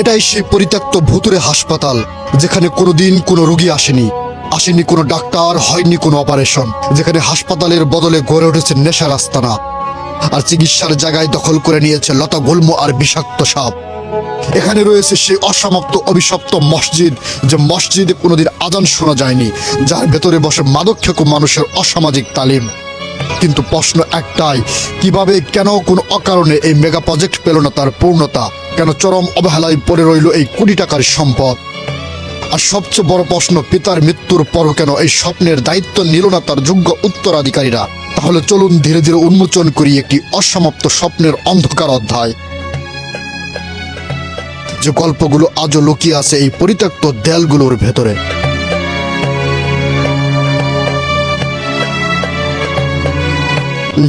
এটাই সেই পরিত্যক্ত ভুতুড়ে হাসপাতাল, যেখানে কোনোদিন কোনো রোগী আসেনি কোনো ডাক্তার, হয়নি কোনো অপারেশন, যেখানে হাসপাতালের বদলে গড়ে উঠেছে নেশার আস্তানা, আর চিকিৎসার জায়গায় দখল করে নিয়েছে লতা গুল্ম আর বিষাক্ত সাপ। এখানে রয়েছে সেই অসমাপ্ত অভিশপ্ত মসজিদ, যে মসজিদে কোনোদিন আজান শোনা যায়নি, যার ভেতরে বসে মাদক খেকো মানুষের অসামাজিক তালিম। কিন্তু প্রশ্ন একটাই, কিভাবে, কেন, কোন অকারণে এই মেগা প্রজেক্ট পেল না তার পূর্ণতা? কেন চরম অবহেলায় পড়ে রইল এই কোটি টাকার সম্পদ? আর সবচেয়ে বড় প্রশ্ন, পিতার মৃত্যুর পরও কেন এই স্বপ্নের দায়িত্ব নিল না তার যোগ্য উত্তরাধিকারীরা? তাহলে চলুন ধীরে ধীরে উন্মোচন করি একটি অসমাপ্ত স্বপ্নের অন্ধকার অধ্যায়, যে গল্পগুলো আজও লুকিয়ে আছে এই পরিত্যক্ত দেয়ালগুলোর ভেতরে।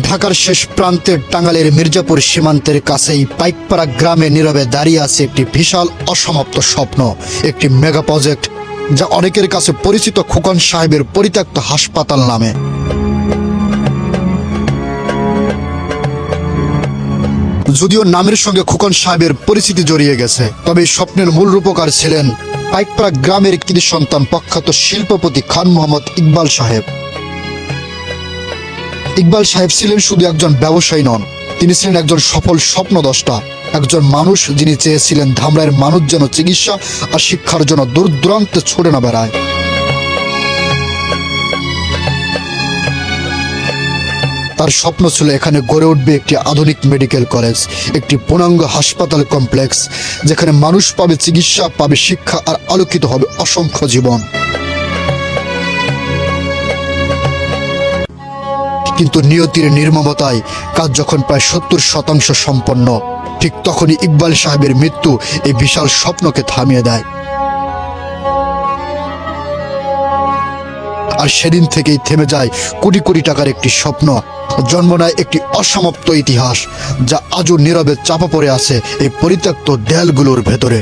ঢাকার শেষ প্রান্তের টাঙ্গাইলের মির্জাপুর সীমান্তের কাছেই পাইকপাড়া গ্রামে নীরবে দাঁড়িয়ে আছে একটি বিশাল অসমাপ্ত স্বপ্ন, একটি মেগা প্রজেক্ট, যা অনেকের কাছে পরিচিত খোকন সাহেবের পরিত্যক্ত হাসপাতাল নামে। যদিও নামের সঙ্গে খোকন সাহেবের পরিচিতি জড়িয়ে গেছে, তবে এই স্বপ্নের মূল রূপকার ছিলেন পাইকপাড়া গ্রামের কৃতি সন্তান প্রখ্যাত শিল্পপতি খান মোহাম্মদ ইকবাল সাহেব। ইকবাল সাহেব ছিলেন শুধু একজন ব্যবসায়ী নন, তিনি ছিলেন একজন সফল স্বপ্নদ্রষ্টা, একজন মানুষ যিনি চেয়েছিলেন ধামরাইয়ের মানুষ যেন চিকিৎসা আর শিক্ষার জন্য দূর দূরান্তে ছুটে না বেড়ায়। তার স্বপ্ন ছিল এখানে গড়ে উঠবে একটি আধুনিক মেডিকেল কলেজ, একটি পূর্ণাঙ্গ হাসপাতাল কমপ্লেক্স, যেখানে মানুষ পাবে চিকিৎসা, পাবে শিক্ষা, আর আলোকিত হবে অসংখ্য জীবন। কিন্তু নিয়তির নির্মমতায় কাজ যখন প্রায় 70% সম্পন্ন, ঠিক তখনই ইকবাল সাহেবের মৃত্যু এই বিশাল স্বপ্নকে থামিয়ে দেয়। আর সেদিন থেকেই থেমে যায় কোটি কোটি টাকার একটি স্বপ্ন, জন্ম নেয় একটি অসমাপ্ত ইতিহাস, যা আজও নীরবে চাপা পড়ে আছে এই পরিত্যক্ত দেয়ালগুলোর ভেতরে।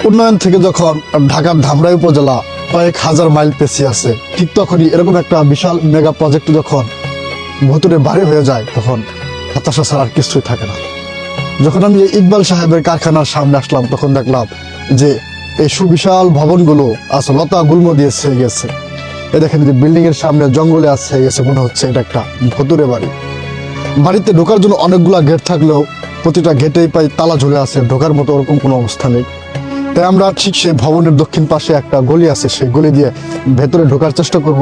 উন্নয়ন থেকে যখন ঢাকার ধামরাই উপজেলা কয়েক হাজার মাইল পেছিয়ে আছে, ঠিক তখনই এরকম একটা বিশাল মেগা প্রজেক্ট যখন ভুতুরে ভারী হয়ে যায়, তখন হতাশা ছাড়া আর কিছুই থাকে না। যখন আমি ইকবাল সাহেবের কারখানার সামনে আসলাম, তখন দেখলাম যে এই সুবিশাল ভবনগুলো আজ লতা গুল্ম দিয়ে ছেয়ে গেছে। এ দেখেন যে বিল্ডিং এর সামনে জঙ্গলে আজ ছেয়ে গেছে, মনে হচ্ছে এটা একটা ভুতুরে বাড়ি। বাড়িতে ঢোকার জন্য অনেকগুলা গেট থাকলেও প্রতিটা গেটেই প্রায় তালা ঝুলে আছে, ঢোকার মতো ওরকম কোনো অবস্থা নেই। তাই আমরা ঠিক সেই ভবনের দক্ষিণ পাশে একটা গলি আছে, সেই গলি দিয়ে ভেতরে ঢোকার চেষ্টা করব।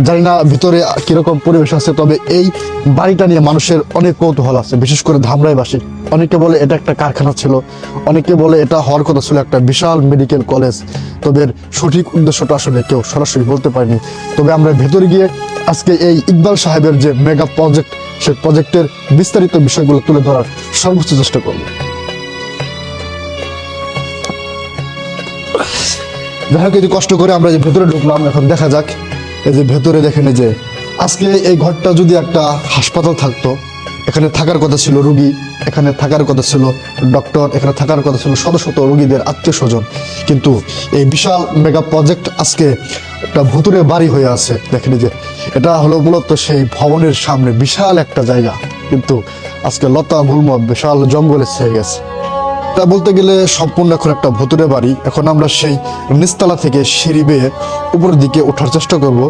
জানি না ভিতরে কিরকম পরিবেশ আছে, তবে এই বাড়িটা নিয়ে মানুষের অনেক কৌতূহল আছে, বিশেষ করে ধামরাইবাসী। অনেকে বলে এটা একটা কারখানা ছিল, অনেকে বলে এটা হওয়ার কথা ছিল একটা বিশাল মেডিকেল কলেজ। তবে সঠিক উদ্দেশ্যটা আসলে কেউ সরাসরি বলতে পারেনি। তবে আমরা ভেতরে গিয়ে আজকে এই ইকবাল সাহেবের যে মেগা প্রজেক্ট, সেই প্রজেক্টের বিস্তারিত বিষয়গুলো তুলে ধরার সর্বোচ্চ চেষ্টা করব। যাই হোক, কষ্ট করে আমরা যে ভেতরে ঢুকলাম, এখন দেখা যাক। এই যে ভেতরে দেখেন, এই যে আজকে এই ঘরটা যদি একটা হাসপাতাল থাকতো, এখানে থাকার কথা ছিল রুগী, এখানে থাকার কথা ছিল ডক্টর, এখানে থাকার কথা ছিল শত শত রোগীদের আত্মীয় স্বজন। কিন্তু এই বিশাল মেগা প্রজেক্ট আজকে একটা ভুতুরে বাড়ি হয়ে আছে। দেখেন যে এটা হলো মূলত সেই ভবনের সামনে বিশাল একটা জায়গা, কিন্তু আজকে লতা গুল্ম বিশাল জঙ্গলে ছেয়ে গেছে। এটা বলতে গেলে সম্পূর্ণ এখন একটা ভুতুরে বাড়ি। এখন আমরা সেই নিচতলা থেকে সিঁড়ি বেয়ে উপরের দিকে ওঠার চেষ্টা করব।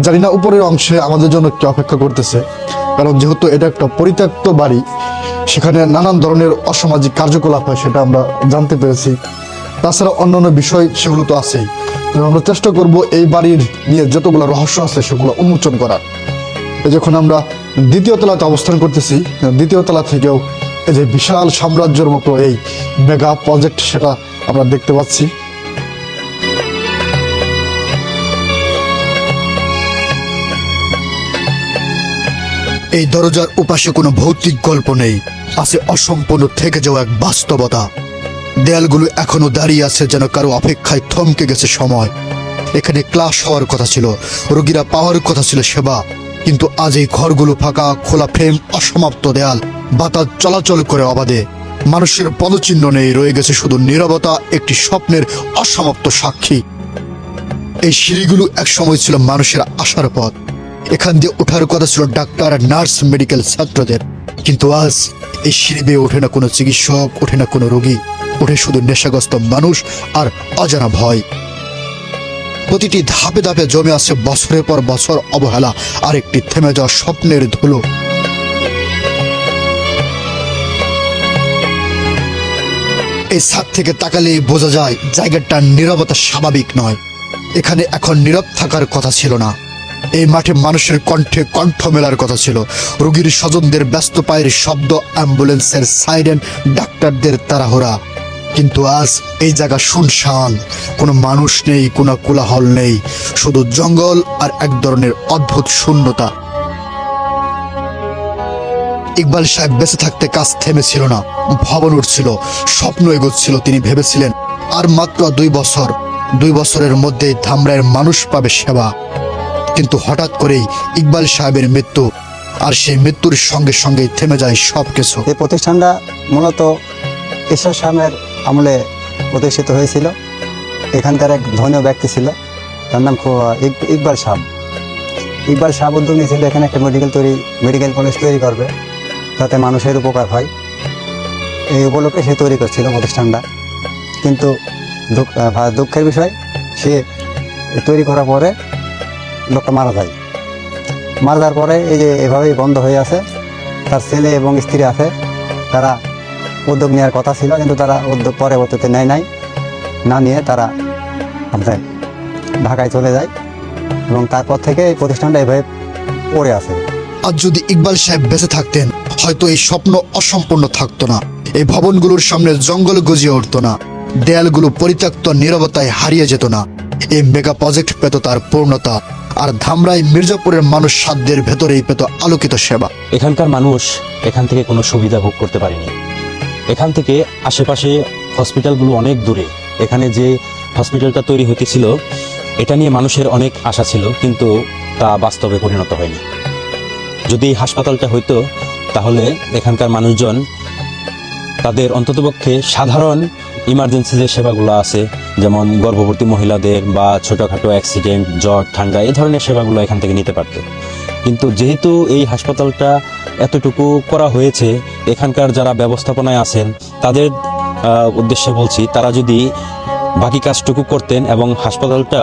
জানি না উপরের অংশে আমাদের জন্য কি অপেক্ষা করতেছে, কারণ যেহেতু এটা একটা পরিত্যক্ত বাড়ি, সেখানে নানান ধরনের অসামাজিক কার্যকলাপ হয়, সেটা আমরা জানতে পেরেছি। তাছাড়া অন্যান্য বিষয় সেগুলো তো আছেই। আমরা চেষ্টা করব এই বাড়ির নিয়ে যতগুলো রহস্য আছে সেগুলো উন্মোচন করার। যখন আমরা দ্বিতীয় তলাতে অবস্থান করতেছি, দ্বিতীয় তলা থেকেও এই যে বিশাল সাম্রাজ্যের মতো এই মেগা প্রজেক্ট, সেটা আমরা দেখতে পাচ্ছি। এই দরজার উপাশে কোনো ভৌতিক গল্প নেই, আছে অসম্পূর্ণ থেকে যাওয়া এক বাস্তবতা। দেয়ালগুলো এখনো দাঁড়িয়ে আছে, যেন কারো অপেক্ষায় থমকে গেছে সময়। এখানে ক্লাস হওয়ার কথা ছিল, রোগীরা পাওয়ার কথা ছিল সেবা, কিন্তু আজ এই ঘরগুলো ফাঁকা, খোলা ফ্রেম, অসমাপ্ত দেয়াল, বাতাস চলাচল করে অবাধে। মানুষের পদচিহ্ন নেই, রয়ে গেছে শুধু নীরবতা, একটি স্বপ্নের অসমাপ্ত সাক্ষী। এই সিঁড়িগুলো এক সময় ছিল মানুষের আসার পথ, এখান দিয়ে ওঠার কথা ছিল ডাক্তার, নার্স, মেডিকেল ছাত্রদের। কিন্তু আজ এই সিঁড়ি বেয়ে ওঠে না কোনো চিকিৎসক, ওঠে না কোনো রোগী, ওঠে শুধু নেশাগ্রস্ত মানুষ আর অজানা ভয়। প্রতিটি ধাপে ধাপে জমে আছে বছরের পর বছর অবহেলা আর একটি থেমে যাওয়া স্বপ্নের ধুলো। এই ছাদ থেকে তাকালে বোঝা যায় জায়গাটার নীরবতা স্বাভাবিক নয়। এখানে এখন নীরব থাকার কথা ছিল না। এই মাঠে মানুষের কণ্ঠে কণ্ঠ মেলার কথা ছিল। রোগীর স্বজনদের ব্যস্ত পায়ের শব্দ, অ্যাম্বুলেন্সের সাইরেন, ডাক্তারদের তাড়াহুড়া। কিন্তু আজ এই জায়গা শুনশান, কোনো মানুষ নেই, কোনো কোলাহল নেই, শুধু জঙ্গল আর এক ধরনের অদ্ভুত শূন্যতা। ইকবাল সাহেব বেঁচে থাকতে কাজ থেমেছিল না, ভবন উঠছিল, স্বপ্ন এগোচ্ছিল। তিনি ভেবেছিলেন আর মাত্র 2 বছরের মধ্যেই ধামরাইয়ের মানুষ পাবে সেবা। কিন্তু হঠাৎ করেই ইকবাল সাহেবের মৃত্যু, আর সেই মৃত্যুর সঙ্গে সঙ্গেই থেমে যায় সবকিছু। এই প্রতিষ্ঠানটা মূলত ঈশ্বর সাহেবের আমলে প্রতিষ্ঠিত হয়েছিল। এখানকার এক ধনী ব্যক্তি ছিল, তার নাম ইকবাল সাহেব। ইকবাল সাহেব উদ্যোগ নিয়েছিল এখানে একটা মেডিকেল কলেজ তৈরি করবে, যাতে মানুষের উপকার হয়। এই উপলক্ষে সে তৈরি করছিল প্রতিষ্ঠানটা। কিন্তু দুঃখের বিষয়, সে তৈরি করার পরে লোকটা মারা যায়। মারা যাওয়ার পরে এই যে এভাবেই বন্ধ হয়ে আছে। তার ছেলে এবং স্ত্রী আছে, তারা উদ্যোগ নেওয়ার কথা ছিল, কিন্তু তারা উদ্যোগ পরবর্তীতে না নিয়ে তারা আপনার ঢাকায় চলে যায়, এবং তারপর থেকে এই প্রতিষ্ঠানটা এভাবে পড়ে আছে। আজ যদি ইকবাল সাহেব বেঁচে থাকতেন, হয়তো এই স্বপ্ন অসম্পূর্ণ থাকতো না। এই ভবনগুলোর সামনে জঙ্গল গজিয়ে উঠতো না, দেয়ালগুলো পরিত্যক্ত নীরবতায় হারিয়ে যেত না। এই মেগা প্রজেক্ট পেত তার পূর্ণতা, আর ধামরাই মির্জাপুরের মানুষ সাধ্যের ভেতরেই পেত আলোকিত সেবা। এখানকার মানুষ এখান থেকে কোনো সুবিধা ভোগ করতে পারেনি। এখান থেকে আশেপাশে হসপিটালগুলো অনেক দূরে। এখানে যে হসপিটালটা তৈরি হতেছিল, এটা নিয়ে মানুষের অনেক আশা ছিল, কিন্তু তা বাস্তবে পরিণত হয়নি। যদি এই হাসপাতালটা হইতো, তাহলে এখানকার মানুষজন তাদের অন্ততপক্ষে সাধারণ ইমার্জেন্সি যে সেবাগুলো আছে, যেমন গর্ভবতী মহিলাদের বা ছোটোখাটো অ্যাক্সিডেন্ট, জ্বর, ঠান্ডা, এই ধরনের সেবাগুলো এখান থেকে নিতে পারত। কিন্তু যেহেতু এই হাসপাতালটা এতটুকু করা হয়েছে, এখানকার যারা ব্যবস্থাপনায় আছেন তাদের উদ্দেশ্যে বলছি, তারা যদি বাকি কাজটুকু করতেন এবং হাসপাতালটা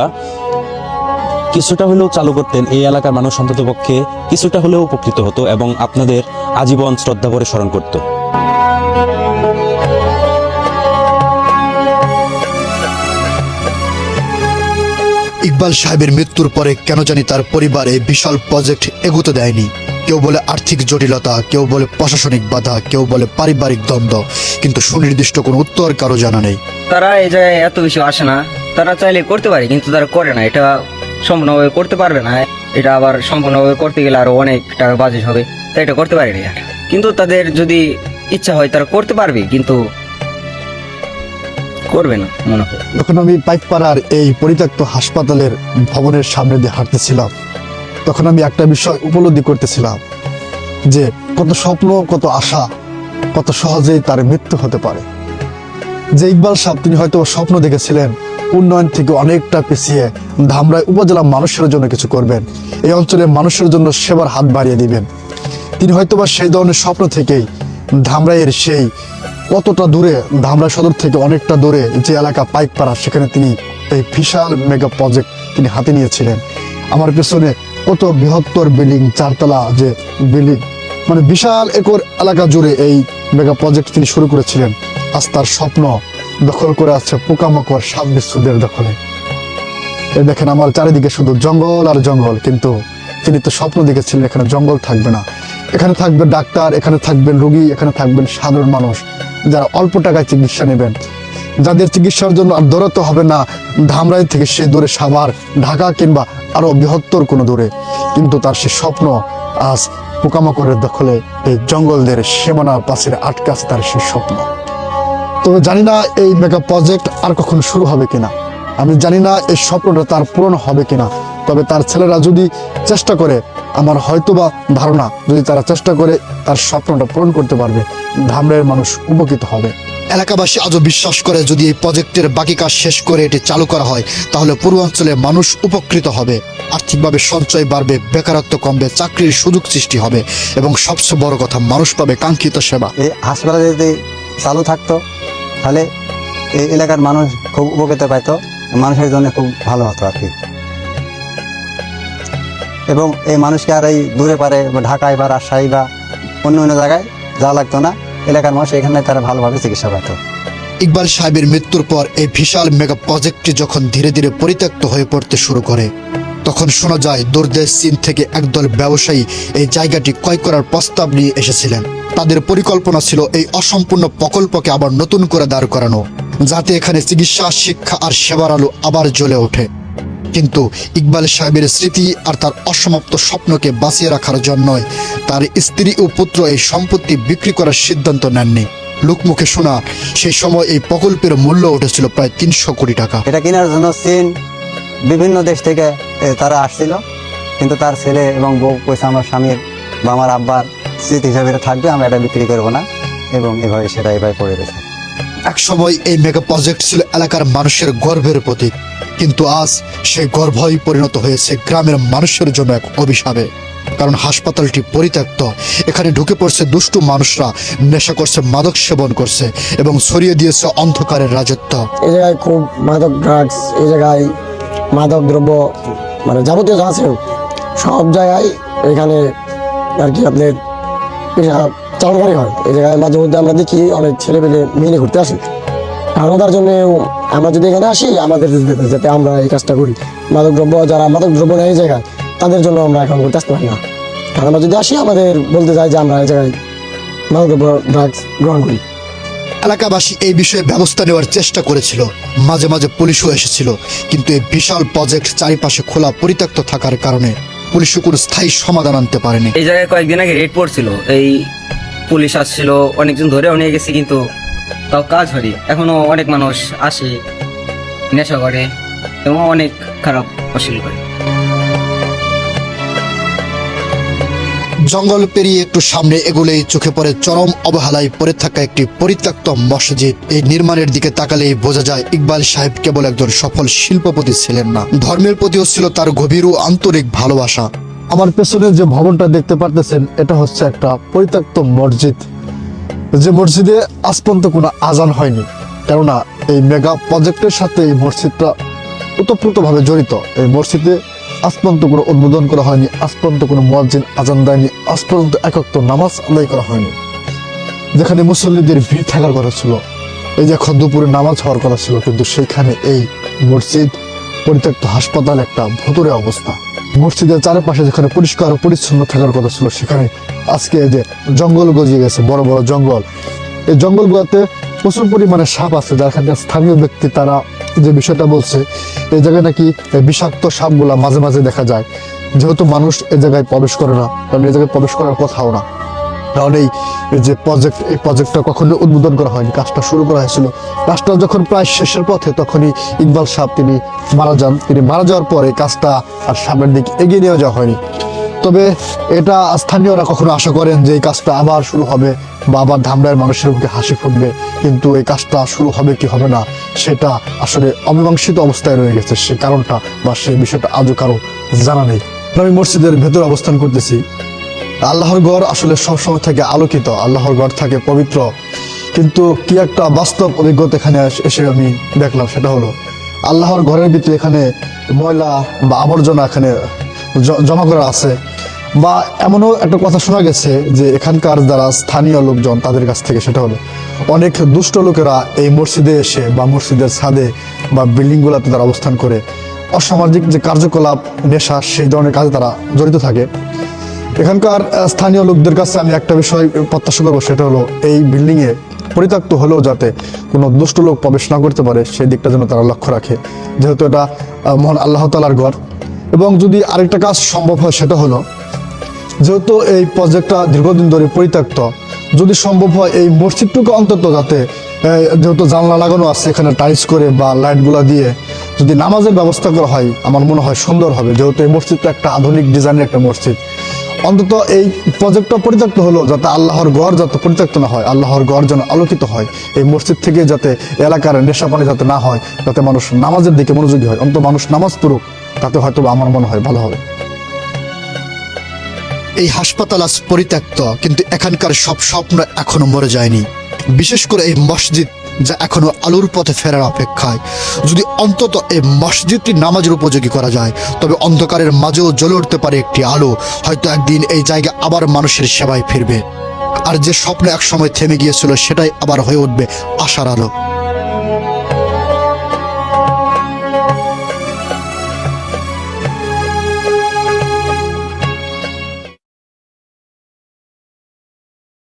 কিছুটা হলেও চালু করতেন, এই এলাকার মানুষ অন্ততপক্ষে কিছুটা হলেও উপকৃত হতো এবং আপনাদের আজীবন শ্রদ্ধা করে স্মরণ করত। ইকবাল সাহেবের মৃত্যুর পরে কেন জানি তার পরিবার এই বিশাল প্রজেক্ট এগোতে দেয়নি। কেউ বলে আর্থিক জটিলতা, কেউ বলে প্রশাসনিক বাধা, কেউ বলে পারিবারিক দ্বন্দ্ব, কিন্তু সুনির্দিষ্ট কোনো উত্তর কারো জানা নেই। তারা এই জায়গায় এত বেশি আসে না। তারা চাইলে করতে পারে, কিন্তু তারা করে না। এটা সম্পূর্ণভাবে করতে পারবে না। এটা আবার সম্পূর্ণভাবে করতে গেলে আরো অনেক টাকা বাজেট হবে, তাই এটা করতে পারেনি। কিন্তু তাদের যদি ইচ্ছা হয় তারা করতে পারবে, কিন্তু করবে না মনে হয়। যখন আমি পাইকপাড়ার এই পরিত্যক্ত হাসপাতালের ভবনের সামনে দিয়ে হাঁটতেছিলাম, তখন আমি একটা বিষয় উপলব্ধি করতেছিলাম যে কত স্বপ্ন, কত আশা, কত সহজেই তার মৃত্যু হতে পারে। যে ইকবাল সাহেব, তিনি হয়তো স্বপ্ন দেখেছিলেন উন্নয়ন থেকে অনেকটা পিছিয়ে ধামরাই উপজেলা মানুষের জন্য কিছু করবেন, এই অঞ্চলের মানুষের জন্য সেবার হাত বাড়িয়ে দিবেন। তিনি হয়তোবা সেই ধরনের স্বপ্ন থেকেই ধামরাইয়ের সেই কতটা দূরে, ধামরাই সদর থেকে অনেকটা দূরে যে এলাকা পাইকপাড়া, সেখানে তিনি এই বিশাল মেগা প্রজেক্ট তিনি হাতে নিয়েছিলেন। আমার পেছনে কত বৃহত্তর বিল্ডিং, 4 তলা যে বিল্ডিং, মানে বিশাল একর এলাকা জুড়ে এই মেগা প্রজেক্ট তিনি শুরু করেছিলেন। আজ তার স্বপ্ন দখল করে আছে পোকামাকড়, সাপ বিচ্ছুদের দখলে। এই দেখেন আমার চারিদিকে শুধু জঙ্গল আর জঙ্গল, কিন্তু তিনি তো স্বপ্ন দেখেছিলেন এখানে জঙ্গল থাকবে না, এখানে থাকবে ডাক্তার, এখানে থাকবেন রোগী, এখানে থাকবেন সাধারণ মানুষ যারা অল্প টাকায় চিকিৎসা নেবেন, যাদের চিকিৎসার জন্য আর দৌড়াতে হবে না ধামরাই থেকে সে দূরে সাভার, ঢাকা কিংবা আরো বৃহত্তর কোনো দূরে। কিন্তু তার সে স্বপ্ন আজ পোকামাকড়ের দখলে, এই জঙ্গলদের সীমানার পাশে আটকে আছে তার সেই স্বপ্ন। তবে জানি না এই মেগা প্রজেক্ট আর কখন শুরু হবে কিনা, আমি জানি না এই স্বপ্নটা তার পূরণ হবে কিনা, তবে তার ছেলেরা যদি চেষ্টা করে, আমার হয়তোবা ধারণা, যদি তারা চেষ্টা করে তার স্বপ্নটা পূরণ করতে পারবে, ধামরাইয়ের মানুষ উপকৃত হবে। এলাকাবাসী আজও বিশ্বাস করে যদি এই প্রজেক্টের বাকি কাজ শেষ করে এটি চালু করা হয় তাহলে পূর্বাঞ্চলে মানুষ উপকৃত হবে, আর্থিকভাবে সঞ্চয় বাড়বে, বেকারত্ব কমবে, চাকরির সুযোগ সৃষ্টি হবে এবং সবচেয়ে বড় কথা মানুষ পাবে কাঙ্ক্ষিত সেবা। এই হাসপাতাল যদি চালু থাকতো তাহলে এই এলাকার মানুষ খুব উপকৃত পাইতো, মানুষের জন্য খুব ভালো হতো আর কি। এবং এই মানুষকে আর এই দূরে পারে বা ঢাকায় বা রাজশাহী বা অন্য অন্য জায়গায় যাওয়া লাগতো না, এলাকার মানুষ এখানে তারা ভালোভাবে চিকিৎসা পেত। ইকবাল সাহেবের মৃত্যুর পর এই বিশাল মেগা প্রজেক্টটি যখন ধীরে ধীরে পরিত্যক্ত হয়ে পড়তে শুরু করে তখন শোনা যায় দূরদেশ চীন থেকে একদল ব্যবসায়ী এই জায়গাটি ক্রয় করার প্রস্তাব নিয়ে এসেছিলেন। তাদের পরিকল্পনা ছিল এই অসম্পূর্ণ প্রকল্পকে আবার নতুন করে দাঁড় করানো, যাতে এখানে চিকিৎসা, শিক্ষা আর সেবার আলো আবার জ্বলে ওঠে। কিন্তু ইকবাল সাহেবের স্মৃতি আর তার অসমাপ্ত স্বপ্নকে বাঁচিয়ে রাখার জন্যই তার স্ত্রী ও পুত্র এই সম্পত্তি বিক্রি করার সিদ্ধান্ত নেননি। লোকমুখে শোনা সেই সময় এই প্রকল্পের মূল্য উঠেছিল প্রায় 300 কোটি টাকা। এটা কেনার জন্য চীন বিভিন্ন দেশ থেকে তারা আসছিল, কিন্তু তার ছেলে এবং বউ পয়সা আমার স্বামীর বা আমার আব্বার স্মৃতি হিসাবে এটা থাকবে, আমরা এটা বিক্রি করবো না, এবং এভাবে সেটা এভাবে পড়ে রয়েছে। এক সময় এই মেগা প্রজেক্ট ছিল এলাকার মানুষের গর্বের প্রতীক, কিন্তু আজ সেই গর্বই পরিণত হয়েছে গ্রামের মানুষের জন্য এক অভিশাপে। কারণ হাসপাতালটি পরিত্যক্ত, এখানে ঢুকে পড়ছে দুষ্টু মানুষরা, নেশা করছে, মাদক সেবন করছে এবং ছড়িয়ে দিয়েছে অন্ধকারের রাজত্ব। এই জায়গায় খুব মাদক ড্রাগস, এই জায়গায় মাদক দ্রব্য মানে যাবতীয় যা আছে সব জায়গায় এখানে আর কি আপনার চালানকারী হয়। এই জায়গায় মাঝে মধ্যে আমরা দেখি অনেক ছেলে পেলে মেয়ে ঘুরতে আসে, কারণ তার জন্য আমরা যদি এখানে আসি আমাদের যাতে আমরা এই কাজটা করি। মাদক দ্রব্য যারা মাদক দ্রব্য নেয় এই জায়গায় তাদের জন্য আমরা এখন করতে আসতে পারি না, কারণ আমরা যদি আসি আমাদের বলতে চাই যে আমরা এই জায়গায় মাদক দ্রব্য ড্রাগস গ্রহণ করি। এলাকাবাসী এই বিষয়ে ব্যবস্থা নেওয়ার চেষ্টা করেছিল, মাঝে মাঝে পুলিশও এসেছিল, কিন্তু এই বিশাল প্রজেক্ট চারিপাশে খোলা পরিত্যক্ত থাকার কারণে পুলিশও কোনো স্থায়ী সমাধান আনতে পারেনি। এই জায়গায় কয়েকদিন আগে রেড পড়ছিল, এই পুলিশ আসছিল, অনেকজন ধরেও নিয়ে গেছে, কিন্তু তাও কাজ হয়নি। এখনো অনেক মানুষ আসে, নেশা করে এবং অনেক খারাপ অশ্লীল করে। জঙ্গল পেরিয়ে একটু সামনে এগুলেই চোখে পড়ে চরম অবহেলায় পড়ে থাকা একটি পরিত্যক্ত মসজিদ। এই নির্মাণের দিকে তাকালেই বোঝা যায় ইকবাল সাহেব কেবল একজন সফল শিল্পপতি ছিলেন না, ধর্মের প্রতিও ছিল তার গভীর ও আন্তরিক ভালোবাসা। আমার পেছনে যে ভবনটা দেখতে পারতেছেন এটা হচ্ছে একটা পরিত্যক্ত মসজিদ, যে মসজিদে আজ পর্যন্ত কোনো আজান হয়নি, কেননা এই মেগা প্রজেক্টের সাথে এই মসজিদটা ওতপ্রোতভাবে জড়িত। এই মসজিদে আজ পর্যন্ত কোনো উদ্বোধন করা হয়নি, আজ পর্যন্ত কোনো মুয়াজ্জিন আজান দেয়নি, আজ পর্যন্ত একক নামাজ আদায় করা হয়নি। যেখানে মুসল্লিদের ভিড় থাকার কথা ছিল, এই যে এখন দুপুরে নামাজ হওয়ার কথা ছিল, কিন্তু সেখানে এই মসজিদ পরিত্যক্ত হাসপাতাল একটা ভুতুড়ে অবস্থা। মসজিদের চারপাশে যেখানে পরিষ্কার ও পরিচ্ছন্ন থাকার কথা ছিল সেখানে আজকে এই যে জঙ্গল গজিয়ে গেছে, বড় বড় জঙ্গল। এই জঙ্গলগুলোতে প্রচুর পরিমাণে সাপ আছে, যার স্থানীয় ব্যক্তি তারা যে বিষয়টা বলছে এই জায়গায় নাকি বিষাক্ত সাপগুলা মাঝে মাঝে দেখা যায়, যেহেতু মানুষ এই জায়গায় প্রবেশ করে না, কারণ এই জায়গায় প্রবেশ করার কথাও না। কারণ এই যে এই প্রজেক্টটা কখনো উদ্বোধন করা হয়নি, কাজটা শুরু করা হয়েছিল, কাজটা যখন প্রায় শেষের পথে তখনই ইকবাল সাহেব তিনি মারা যান। তিনি মারা যাওয়ার পর এই কাজটা আর সামনের দিকে এগিয়ে নিয়ে যাওয়া হয়নি। তবে এটা স্থানীয়রা কখনো আশা করেন যে এই কাজটা আবার শুরু হবে বা আবার ধামরাইয়ের মানুষের মুখে হাসি ফুটবে, কিন্তু এই কাজটা শুরু হবে কি হবে না সেটা আসলে অমীমাংসিত অবস্থায় রয়ে গেছে। সে কারণটা বা সেই বিষয়টা আজও কারো জানা নেই। আমি মসজিদের ভেতরে অবস্থান করতেছি। আল্লাহর ঘর আসলে সবসময় থাকে আলোকিত, আল্লাহর ঘর থাকে পবিত্র, কিন্তু কি একটা বাস্তব অভিজ্ঞতা এখানে এসে আমি দেখলাম, সেটা হলো আল্লাহর ঘরের ভিতরে এখানে ময়লা বা আবর্জনা এখানে জমা করা আছে। বা এমনও একটা কথা শোনা গেছে যে এখানকার যারা স্থানীয় লোকজন তাদের কাছ থেকে, সেটা হলো অনেক দুষ্ট লোকেরা এই মসজিদে এসে বা মসজিদের ছাদে বা বিল্ডিংগুলোতে তারা অবস্থান করে অসামাজিক যে কার্যকলাপ, নেশা, সেই ধরনের কাজে তারা জড়িত থাকে। এখানকার স্থানীয় লোকদের কাছে আমি একটা বিষয় প্রত্যাশা করবো, সেটা হলো এই বিল্ডিংয়ে পরিত্যক্ত হলেও যাতে কোনো দুষ্ট লোক প্রবেশ না করতে পারে সেই দিকটা যেন তারা লক্ষ্য রাখে, যেহেতু এটা মহান আল্লাহ তাআলার ঘর। এবং যদি আরেকটা কাজ সম্ভব হয় সেটা হলো, যেহেতু এই প্রজেক্টটা দীর্ঘদিন ধরে পরিত্যক্ত, যদি সম্ভব হয় এই মসজিদটুকু অন্তত যাতে, যেহেতু জানলা লাগানো আছে এখানে টাইলস করে বা লাইটগুলা দিয়ে, যদি নামাজের ব্যবস্থা করা হয় আমার মনে হয় সুন্দর হবে, যেহেতু এই মসজিদটা একটা আধুনিক ডিজাইনের একটা মসজিদ। অন্তত এই প্রজেক্টটা পরিত্যক্ত হলো যাতে আল্লাহর ঘর যাতে পরিত্যক্ত না হয়, আল্লাহর ঘর যেন আলোকিত হয়, এই মসজিদ থেকে যাতে এলাকার নেশাপানি যাতে না হয়, যাতে মানুষ নামাজের দিকে মনোযোগী হয়, অন্তত মানুষ নামাজ পড়ুক, তাতে হয়তো আমার মনে হয় ভালো হবে। এই হাসপাতাল আজ পরিত্যক্ত, কিন্তু এখানকার সব স্বপ্ন এখনো মরে যায়নি। বিশেষ করে এই মসজিদ যা এখনো আলোর পথে ফেরার অপেক্ষায়। যদি অন্তত এই মসজিদটি নামাজের উপযোগী করা যায়, তবে অন্ধকারের মাঝেও জ্বলে উঠতে পারে একটি আলো। হয়তো একদিন এই জায়গা আবার মানুষের সেবায় ফিরবে, আর যে স্বপ্ন একসময় থেমে গিয়েছিল সেটাই আবার হয়ে উঠবে আশার আলো।